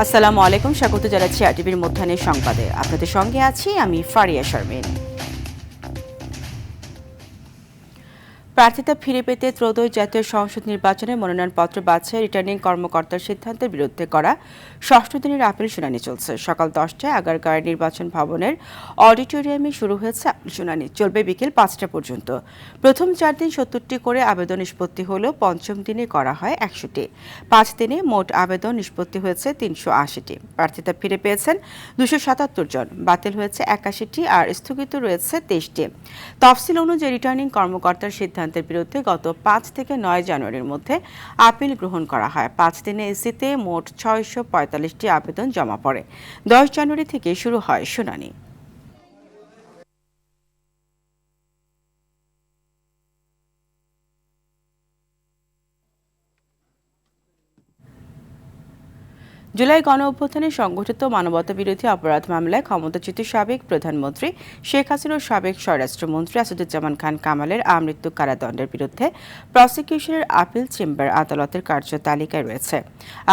আসসালামু আলাইকুম, স্বাগত জানাচ্ছি আরটিভির মধ্যাহ্নের সংবাদে। আপনাদের সঙ্গে আছি আমি ফারিয়া শারমিন। প্রার্থিতা ফিরে পেতে ত্রয়োদশ জাতীয় সংসদ নির্বাচনে মনোনয়নপত্র বাছাই রিটার্নিং কর্মকর্তার সিদ্ধান্তের বিরুদ্ধে করা ষষ্ঠ দিনের আপিল শুনানি চলছে। সকাল 10টায় আগারগাঁওয়ের নির্বাচন ভবনের অডিটোরিয়ামে শুরু হয়েছে আপিল শুনানি, চলবে বিকেল 5টা পর্যন্ত। প্রথম 4 দিন 70টি করে আবেদন নিষ্পত্তি হলেও পঞ্চম দিনে করা হয় 100টি। 5 দিনে মোট আবেদন নিষ্পত্তি হয়েছে 380টি। প্রার্থিতা ফিরে পেয়েছেন 277 জন, বাতিল হয়েছে 81টি আর স্থগিত রয়েছে 23টি। তফসিল অনুযায়ী রিটার্নিং কর্মকর্তার সিদ্ধান্তের বিরুদ্ধে গত 5 থেকে 9 জানুয়ারির মধ্যে আপিল গ্রহণ করা হয়। 5 দিনে এসিতে মোট 645টি আবেদন জমা পড়ে। 10 জানুয়ারি থেকে শুরু হয় শুনানি। জুলাই গণ অভ্যুত্থানে সংগঠিত মানবতাবিরোধী অপরাধ মামলায় ক্ষমতাচ্যুত সাবেক প্রধানমন্ত্রী শেখ হাসিনার সাবেক স্বরাষ্ট্রমন্ত্রী আসাদুজ্জামান খান কামালের আমৃত্যু কারাদণ্ডের বিরুদ্ধে প্রসিকিউশনের আপিল চেম্বার আদালতের কার্যতালিকায় রয়েছে।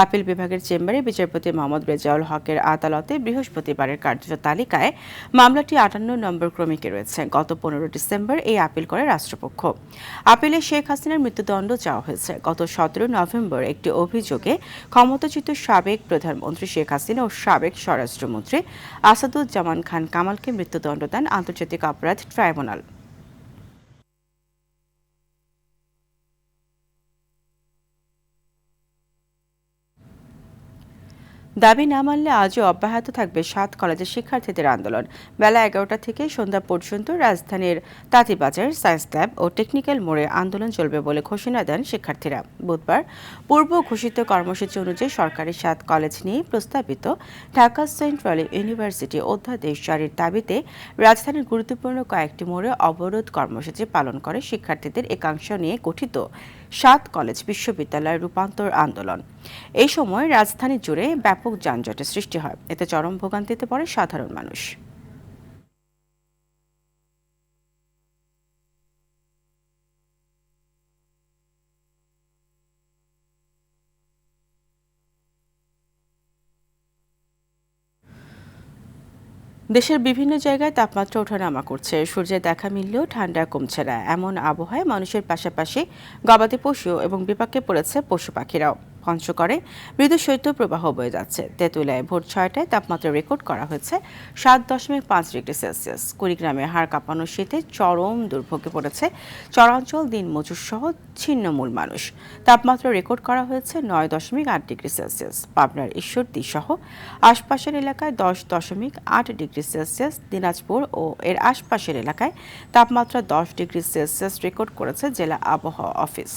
আপিল বিভাগের চেম্বারে বিচারপতি মোহাম্মদ রেজাউল হকের আদালতে বৃহস্পতিবারের কার্যতালিকায় মামলাটি 58 নম্বর ক্রমিকে রয়েছে। গত 15 ডিসেম্বর এই আপিল করে রাষ্ট্রপক্ষ। আপিলে শেখ হাসিনার মৃত্যুদণ্ড চাওয়া হয়েছে। গত 17 নভেম্বর একটি অভিযোগে ক্ষমতাচ্যুত সাবেক প্রধানমন্ত্রী শেখ হাসিনা ও সাবেক স্বরাষ্ট্রমন্ত্রী আসাদুজ্জামান খান কামালকে মৃত্যুদণ্ড দেন আন্তর্জাতিক অপরাধ ট্রাইব্যুনাল। দাবি না মানলে আজও অব্যাহত থাকবে 7 কলেজের শিক্ষার্থীদের আন্দোলন। বেলা 11টা থেকে সন্ধ্যা পর্যন্ত রাজধানীর তাঁতীবাজার, সায়েন্স ল্যাব ও টেকনিক্যাল মোড়ে আন্দোলন চলবে বলে ঘোষণা দেন শিক্ষার্থীরা। বুধবার পূর্ব ঘোষিত কর্মসূচি অনুযায়ী সরকারি 7 কলেজ নিয়ে প্রস্তাবিত ঢাকা সেন্ট্রাল ইউনিভার্সিটি অধ্যাদেশ জারির দাবিতে রাজধানীর গুরুত্বপূর্ণ কয়েকটি মোড়ে অবরোধ কর্মসূচি পালন করে শিক্ষার্থীদের একাংশ নিয়ে গঠিত 7 কলেজ বিশ্ববিদ্যালয়ের রূপান্তর আন্দোলন। এই সময় রাজধানী জুড়ে ব্যাপক যানজটের সৃষ্টি হয়, এতে চরম ভোগান্তিতে পড়ে সাধারণ মানুষ। দেশের বিভিন্ন জায়গায় তাপমাত্রা ওঠানামা করছে। সূর্যের দেখা মিললেও ঠান্ডা কমছে না। এমন আবহাওয়ায় মানুষের পাশাপাশি গবাদি পশু এবং বিপাকে পড়েছে পশু পাখিরাও। পঞ্চগড়ে মৃদু শৈত্যপ্রবাহ বয়ে যাচ্ছে। তেঁতুলিয়ায় ভোর 6টায় তাপমাত্রা রেকর্ড করা হয়েছে 7.5 ডিগ্রি সেলসিয়াস। কুড়িগ্রামে হাড় কাঁপানো শীতে চরম দুর্ভোগে পড়েছে চরাঞ্চল দিনমজুর সহ ছিন্নমূল মানুষ। তাপমাত্রা রেকর্ড করা হয়েছে 9.8 ডিগ্রি সেলসিয়াস। পাবনার ঈশ্বরদী সহ আশপাশের এলাকায় 10.8 ডিগ্রি সেলসিয়াস। দিনাজপুর ও এর আশপাশের এলাকায় তাপমাত্রা 10 ডিগ্রি সেলসিয়াস রেকর্ড করেছে জেলা আবহাওয়া অফিস।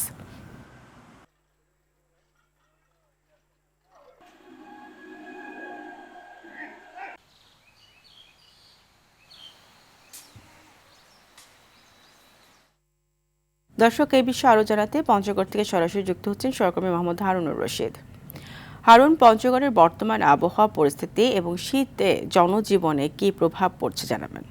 দর্শক, এই বিষয়ে আরও জানাতে পঞ্চগড় থেকে সরাসরি যুক্ত হচ্ছেন সহকর্মী মোহাম্মদ হারুনুর রশিদ। হারুন, পঞ্চগড়ের বর্তমান আবহাওয়া পরিস্থিতি এবং শীতে জনজীবনে কি প্রভাব পড়ছে জানাবেন।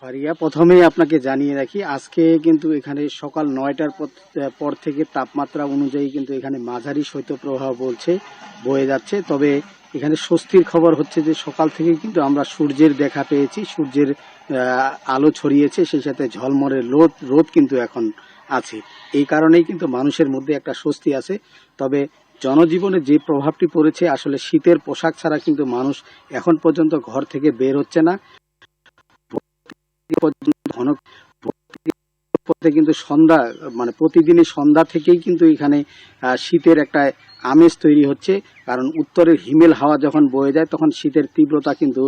ফারিয়া, প্রথমেই আপনাকে জানিয়ে রাখি, আজকে কিন্তু এখানে সকাল 9টার পর থেকে তাপমাত্রা অনুযায়ী কিন্তু এখানে মাঝারি শৈত্যপ্রবাহ বয়ে যাচ্ছে। তবে এখানে স্বস্তির খবর হচ্ছে যে সকাল থেকে কিন্তু আমরা সূর্যের দেখা পেয়েছি, সূর্যের আলো ছড়িয়েছে, সেই সাথে ঝলমলে রোদ কিন্তু এখন আছে। এই কারণেই কিন্তু মানুষের মধ্যে একটা স্বস্তি আছে। তবে জনজীবনে যে প্রভাবটি পড়েছে, আসলে শীতের পোশাক ছাড়া কিন্তু মানুষ এখন পর্যন্ত ঘর থেকে বের হচ্ছে না। কিন্তু সন্ধ্যা প্রতিদিনই সন্ধ্যা থেকেই কিন্তু এখানে শীতের একটা আমেজ তৈরি হচ্ছে। কারণ উত্তরের হিমেল হাওয়া যখন বয়ে যায় তখন শীতের তীব্রতা কিন্তু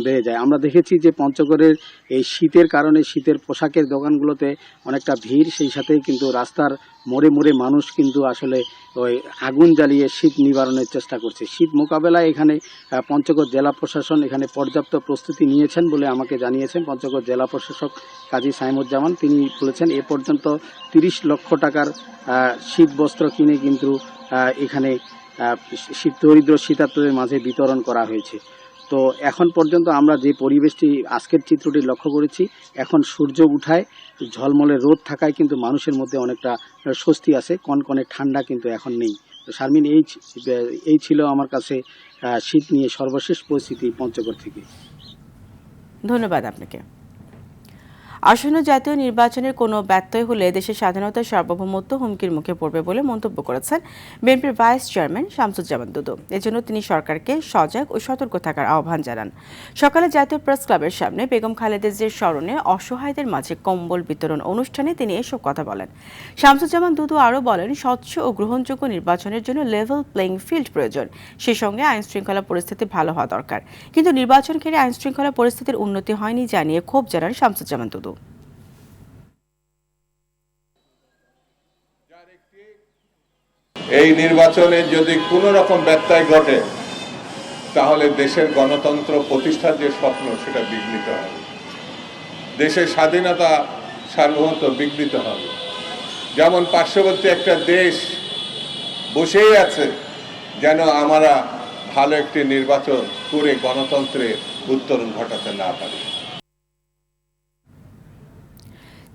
বেড়ে যায়। আমরা দেখেছি যে পঞ্চগড়ের এই শীতের কারণে শীতের পোশাকের দোকানগুলোতে অনেকটা ভিড়, সেই সাথে কিন্তু রাস্তার মোড়ে মোড়ে মানুষ কিন্তু আসলে ওই আগুন জ্বালিয়ে শীত নিবারণের চেষ্টা করছে। শীত মোকাবেলায় এখানে পঞ্চগড় জেলা প্রশাসন এখানে পর্যাপ্ত প্রস্তুতি নিয়েছেন বলে আমাকে জানিয়েছেন পঞ্চগড় জেলা প্রশাসক কাজী সাইমুজ্জামান। তিনি বলেছেন এ পর্যন্ত 30 লক্ষ টাকার শীত বস্ত্র কিনে কিন্তু এখানে দরিদ্র শীতার্তদের মাঝে বিতরণ করা হয়েছে। তো এখন পর্যন্ত আমরা যে পরিবেশটি আজকের চিত্রটি লক্ষ্য করেছি, এখন সূর্য উঠায় ঝলমলে রোদ থাকায় কিন্তু মানুষের মধ্যে অনেকটা স্বস্তি আছে, কনকনে ঠান্ডা কিন্তু এখন নেই। তো শারমিন, এই ছিল আমার কাছে শীত নিয়ে সর্বশেষ পরিস্থিতি পঞ্চগড় থেকে। ধন্যবাদ আপনাকে। আসন্ন জাতীয় নির্বাচনের কোনো ব্যত্যয় হলে দেশের স্বাধীনতার সার্বভৌমত্ব হুমকির মুখে পড়বে বলে মন্তব্য করেছেন বিএনপির ভাইস চেয়ারম্যান শামসুজ্জামান দুদু। এজন্য তিনি সরকারকে সজাগ ও সতর্ক থাকার আহ্বান জানান। সকালে জাতীয় প্রেস ক্লাবের সামনে বেগম খালেদা জিয়ার স্মরণে অসহায়দের মাঝে কম্বল বিতরণ অনুষ্ঠানে তিনি এসব কথা বলেন। শামসুজ্জামান দুদু আরও বলেন, স্বচ্ছ ও গ্রহণযোগ্য নির্বাচনের জন্য লেভেল প্লেইং ফিল্ড প্রয়োজন। সেই সঙ্গে আইন শৃঙ্খলা পরিস্থিতি ভালো হওয়া দরকার। কিন্তু নির্বাচন ঘিরে আইন শৃঙ্খলা পরিস্থিতির উন্নতি হয়নি জানিয়ে ক্ষোভ জানান শামসুজ্জামান দুদু। এই নির্বাচনে যদি কোনো রকম ব্যত্যয় ঘটে তাহলে দেশের গণতন্ত্র প্রতিষ্ঠার যে স্বপ্ন সেটা বিঘ্নিত হবে, দেশের স্বাধীনতা সার্বভৌমত্ব বিঘ্নিত হবে। যেমন পার্শ্ববর্তী একটা দেশ বসেই আছে যেন আমরা ভালো একটি নির্বাচন করে গণতন্ত্রের উত্তরণ ঘটাতে না পারি।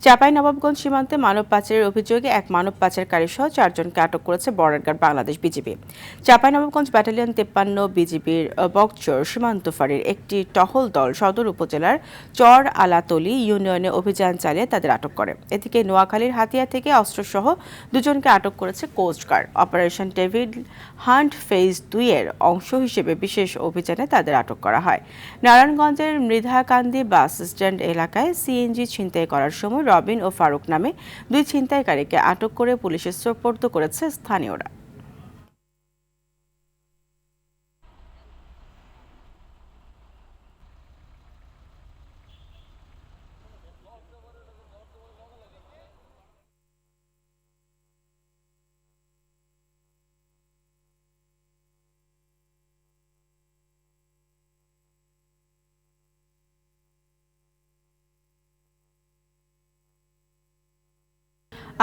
চাঁপাইনবাবগঞ্জ সীমান্তে মানব পাচারের অভিযোগে এক মানব পাচারকারী সহ 4 জনকে আটক করেছে border guard Bangladesh BGB. Chapainawabganj battalion 53 বিজিবির বকচর সীমান্ত ফাঁড়ির একটি টহল দল সদর উপজেলার চর আলাতলি ইউনিয়নে অভিযান চালিয়ে তাদের আটক করে। এদিকে নোয়াখালীর হাতিয়া থেকে অস্ত্রসহ 2 জনকে আটক করেছে coastguard. Operation David hunt phase 2 এর অংশ হিসেবে বিশেষ অভিযানে তাদের আটক করা হয়। নারায়ণগঞ্জের মৃধাকান্দি বাস স্ট্যান্ড এলাকায় সিএনজি ছিনতাই করার সময় রবিন ও ফারুক নামে 2 ছিনতাইকারীকে আটক করে পুলিশের সোপর্দ করেছে স্থানীয়রা।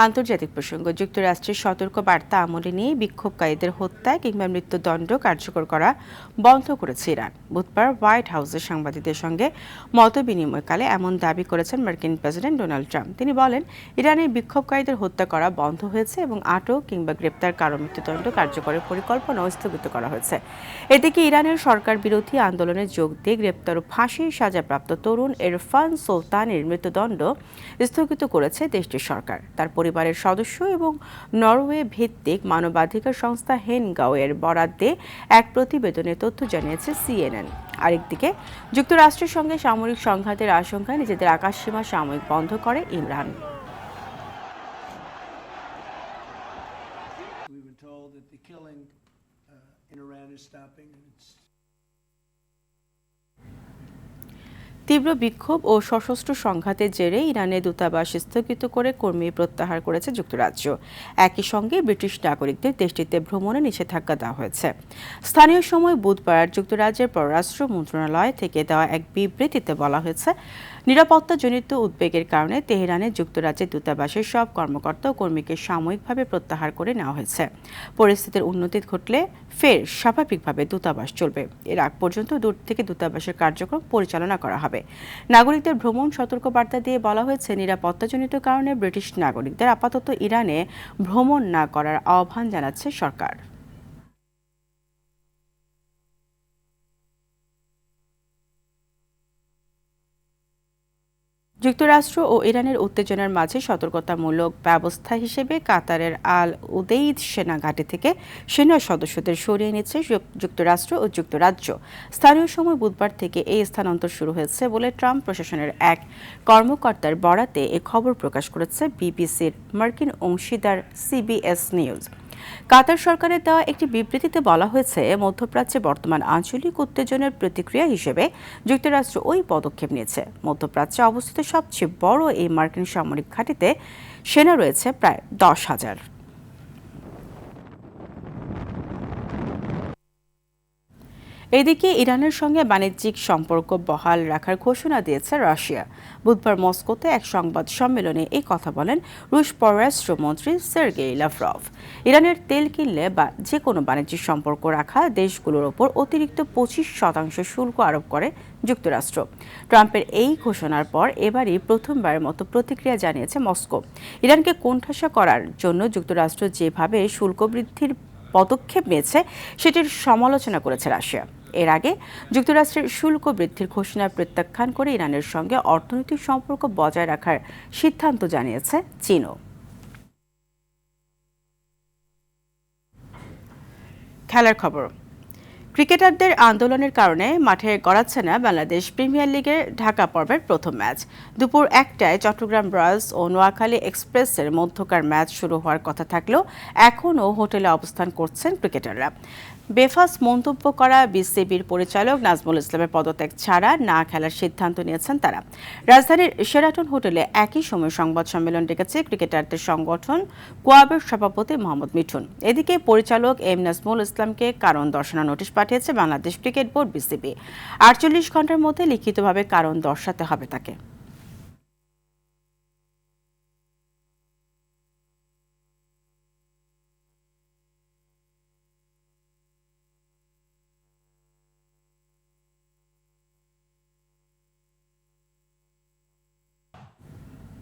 আন্তর্জাতিক প্রসঙ্গ, যুক্তরাষ্ট্রের সতর্ক বার্তা আমলে নিয়ে বিক্ষোভকারীদের হত্যায় কিংবা মৃত্যুদণ্ড কার্যকর করা বন্ধ করেছে ইরান। বুধবার হোয়াইট হাউসে সাংবাদিকদের সঙ্গে মতবিনিময়কালে এমন দাবি করেছেন মার্কিন প্রেসিডেন্ট ডোনাল্ড ট্রাম্প। তিনি বলেন, ইরানের বিক্ষোভকারীদের হত্যা করা বন্ধ হয়েছে এবং আটক কিংবা গ্রেপ্তার কারো মৃত্যুদণ্ড কার্যকরের পরিকল্পনাও স্থগিত করা হয়েছে। এদিকে ইরানের সরকার বিরোধী আন্দোলনে যোগ দিয়ে গ্রেপ্তার ও ফাঁসির সাজাপ্রাপ্ত তরুণ এরফান সুলতানের মৃত্যুদণ্ড স্থগিত করেছে দেশটির সরকার। তার পরিবারের সদস্য এবং নরওয়ে ভিত্তিক মানবাধিকার সংস্থা হেনগাওয়ের বরাদ্দে এক প্রতিবেদনে তথ্য জানিয়েছে সিএনএন। আরেকদিকে যুক্তরাষ্ট্রের সঙ্গে সামরিক সংঘাতের আশঙ্কায় নিজেদের আকাশসীমা সাময়িক বন্ধ করে ইমরান। তীব্র বিক্ষোভ ও সশস্ত্র সংঘাতের জেরে ইরানের দূতাবাস স্থগিত করে কর্মী প্রত্যাহার করেছে যুক্তরাজ্য। একই সঙ্গে ব্রিটিশ নাগরিকদের দেশটিতে ভ্রমণে নিষেধাজ্ঞা দেওয়া হয়েছে। স্থানীয় সময় বুধবার যুক্তরাজ্যের পররাষ্ট্র মন্ত্রণালয় থেকে দেওয়া এক বিবৃতিতে বলা হয়েছে, নিরাপত্তাজনিত উদ্বেগের কারণে তেহরানে যুক্তরাজ্যের দূতাবাসের সব কর্মকর্তা ও কর্মীকে সাময়িকভাবে প্রত্যাহার করে নেওয়া হয়েছে। পরিস্থিতির উন্নতি ঘটলে ফের স্বাভাবিকভাবে দূতাবাস চলবে। এর আগ পর্যন্ত দূর থেকে দূতাবাসের কার্যক্রম পরিচালনা করা হবে। নাগরিকদের ভ্রমণ সতর্কবার্তা দিয়ে বলা হয়েছে, নিরাপত্তাজনিত কারণে ব্রিটিশ নাগরিকদের আপাতত ইরানে ভ্রমণ না করার আহ্বান জানাচ্ছে সরকার। যুক্তরাষ্ট্র ও ইরানের উত্তেজনার মাঝে সতর্কতামূলক ব্যবস্থা হিসেবে কাতারের আল উদেইদ সেনা ঘাঁটি থেকে সেনা সদস্যদের সরিয়ে নিচ্ছে যুক্তরাষ্ট্র ও যুক্তরাজ্য। স্থানীয় সময় বুধবার থেকে এই স্থানান্তর শুরু হয়েছে বলে ট্রাম্প প্রশাসনের এক কর্মকর্তার বরাতে এ খবর প্রকাশ করেছে বিবিসির মার্কিন অংশীদার সিবিএস নিউজ। কাতার সরকারের দেওয়া একটি বিবৃতিতে বলা হয়েছে, মধ্যপ্রাচ্যে বর্তমান আঞ্চলিক উত্তেজনার প্রতিক্রিয়া হিসেবে যুক্তরাষ্ট্র ওই পদক্ষেপ নিয়েছে। মধ্যপ্রাচ্যে অবস্থিত সবচেয়ে বড় এই মার্কিন সামরিক ঘাঁটিতে সেনা রয়েছে প্রায় 10,000। এদিকে ইরানের সঙ্গে বাণিজ্যিক সম্পর্ক বহাল রাখার ঘোষণা দিয়েছে রাশিয়া। বুধবার মস্কোতে এক সংবাদ সম্মেলনে এই কথা বলেন রুশ পররাষ্ট্রমন্ত্রী সের্গেই লাভরভ। ইরানের তেল কিনলে বা যে কোনো বাণিজ্যিক সম্পর্ক রাখা দেশগুলোর ওপর অতিরিক্ত 25% শুল্ক আরোপ করে যুক্তরাষ্ট্র। ট্রাম্পের এই ঘোষণার পর এবারই প্রথমবারের মতো প্রতিক্রিয়া জানিয়েছে মস্কো। ইরানকে কোণঠাসা করার জন্য যুক্তরাষ্ট্র যেভাবে শুল্ক বৃদ্ধির পদক্ষেপ নিয়েছে সেটির সমালোচনা করেছে রাশিয়া। এর আগে যুক্তরাষ্ট্রের শুল্ক বৃদ্ধির ঘোষণা প্রত্যাখ্যান করে ইরানের সঙ্গে অর্থনৈতিক সম্পর্ক বজায় রাখার সিদ্ধান্ত জানিয়েছে চীনও। খেলার খবর। ক্রিকেটারদের আন্দোলনের কারণে মাঠে গড়াচ্ছে না বাংলাদেশ প্রিমিয়ার লিগের ঢাকা পর্বের প্রথম ম্যাচ। দুপুর 1টায় চট্টগ্রাম রয়্যালস ও নোয়াখালী এক্সপ্রেসের মধ্যকার ম্যাচ শুরু হওয়ার কথা থাকলেও এখনও হোটেলে অবস্থান করছেন ক্রিকেটাররা। বেফাস মন্তব্য করা বিসিবির পরিচালক নাজমুল ইসলামের পদত্যাগ ছাড়া না খেলার সিদ্ধান্ত নিয়েছেন তারা। রাজধানীর শেরাটন হোটেলে একই সময় সংবাদ সম্মেলন ডেকেছে ক্রিকেটারদের সংগঠন কোয়াবের সভাপতি মোহাম্মদ মিঠুন। এদিকে পরিচালক এম নাজমুল ইসলামকে কারণ দর্শানোর নোটিশ পাঠিয়েছে বাংলাদেশ ক্রিকেট বোর্ড বিসিবি। 48 ঘন্টার মধ্যে লিখিতভাবে কারণ দর্শাতে হবে তাকে।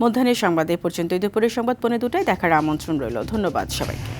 মধ্যাহ্নের সংবাদ এ পর্যন্ত। দুপুরের সংবাদ 2:45 দেখার আমন্ত্রণ রইল। ধন্যবাদ সবাইকে।